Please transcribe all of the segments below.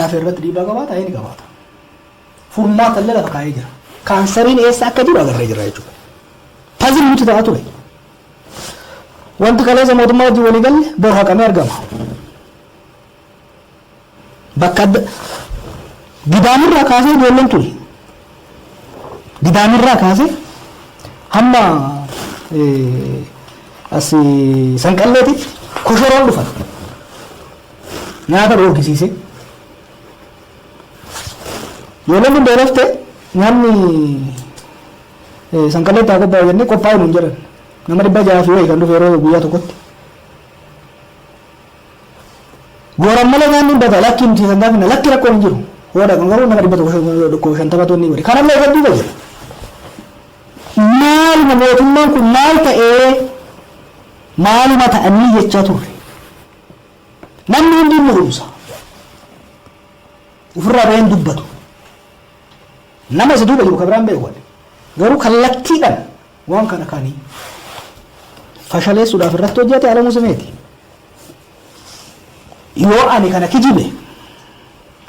Kanaaf irratti dhiibbaa qabaata inni qabaata. Furmaata illee lafa kaa'ee jira. Kaansariin eessa akka jiru agarree jira jechuudha. Pazil nuti ta'aa ture. Wanti kaleessa mootummaa wajjin walii galle bor haqamee argama. Bakka Gidaamirraa kaasee ijoolleen ture. Gidaamirraa kaasee hamma asii sanqalleetitti koshoroon dhufan. Nyaata dhoorkisiise. Ijoolleen kun beelofte nyaanni sanqalleetti haa qophaa'u jennee qophaa'u nuun jedhan. Nama 600 wayii kan dhufe yeroo guyyaa tokkotti. Gooran malee nyaanni bata lakki nuti san gaafina lakki rakkoo hin jiru. Hoda kan garuu nama 150 tonni bari. Kanallee gaddu jira. Maaluma mootummaan kun maal ta'ee maaluma ta'anii jechaa turre. Namni hundi inni humsa. Ofirraa baheen dubbatu. Nama isa duuba jiru kan biraan beeku. Garuu kallattiidhaan waan kana kaanii fashaleessuudhaaf irratti hojjete Ala Musameeti. Yoo ani kana kijibe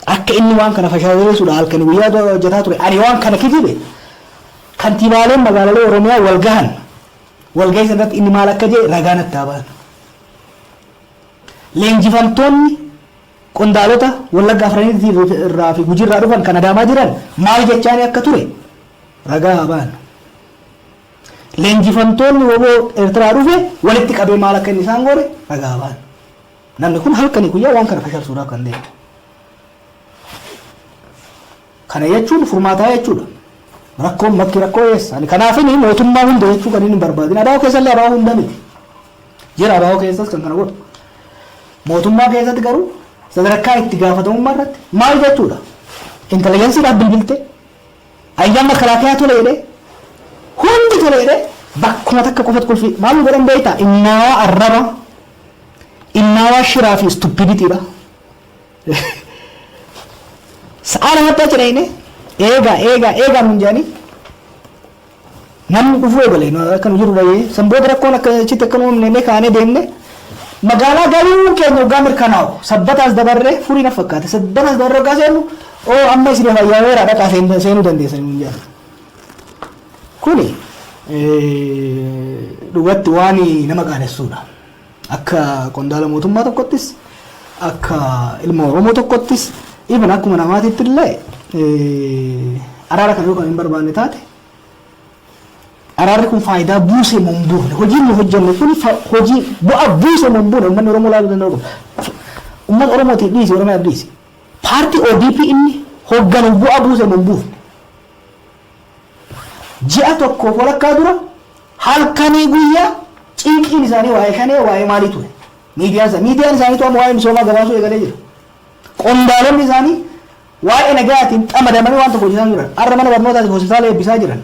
akka inni waan kana fashaleessuudhaaf halkanii guyyaa hojjetaa ture ani waan kana kijibe kantiibaaleen magaalaalee Oromiyaa wal gahan walgahii sanatti inni maal akka jedhe ragaan attaa ba'an. Leenjifamtoonni qondaalota Wallaggaa Afraniitii irraa fi Gujiirraa dhufan kan Adaamaa jiran maal jechaani akka ture ragaa ba'an. Leenjifamtoonni woboo Eertiraa dhufe walitti qabee maal akka inni isaan goore ragaa ba'an. Namni kun halkanii guyyaa waan kana fashalsuudhaaf kan deemu. Kana jechuun furmaataa jechuudha. Rakkoon bakki rakkoo eessa? Ani kanaaf inni mootummaa hunda jechuu kan inni barbaadin. Abaa'oo keessallee abaa'oo hunda miti. Jira abaa'oo keessas kan kana godhu. Mootummaa keessatti garuu sadarkaa itti gaafatamummaa irratti maal jechuudha? Intelijensiidhaaf bilbilte ayyaan makalaakaa tole jedhee hundi tole jedhee bakkuma takka qofatti kulfii maal godhan beektaa? Innaawaa arraba innaawaa shiraa fi stupiditiidha. Sa'aa namatti achi dhayne eegaa nuun jedhanii namni dhufuu eegalee akka nu jiru dhayee sanboota rakkoon akka achitti akka nu uumnee kaanee deemne magaalaa galuu keenya waggaa mirkanaa'u sabbataas dabarree furii na fakkaate sabbataas dabarree waggaa seenu amma isin fayyaa'eera dhaqaa seenuu dandeessanii nuun jedhan. Kuni dhugatti waan nama qaanessuudha. Akka qondaala mootummaa tokkottis akka ilma Oromoo tokkottis even akkuma namaatiitti illee araara kan yoo kan hin barbaanne taate araarri kun faayidaa buusee moo hin buufne hojiin nu hojjenne kun hojii bu'aa buusee moo hin buufne uummanni Oromoo laaluu danda'u uummata Oromootiif dhiisi Oromiyaaf dhiisi paartii ODP inni hoogganu bu'aa buusee moo hin buufne ji'a tokko walakkaa dura halkanii guyyaa cinqiin isaanii waa'ee shanee waa'ee maalii ture miidiyaan isaanii to'amu waa'ee misoomaa gabaasuu eegalee jira. Qondaalonni isaanii waa'ee nagayaatiin xamadamanii waan tokko hojjetaa jiran. Har'a mana barnootaatiif hospitaala eebbisaa jiran.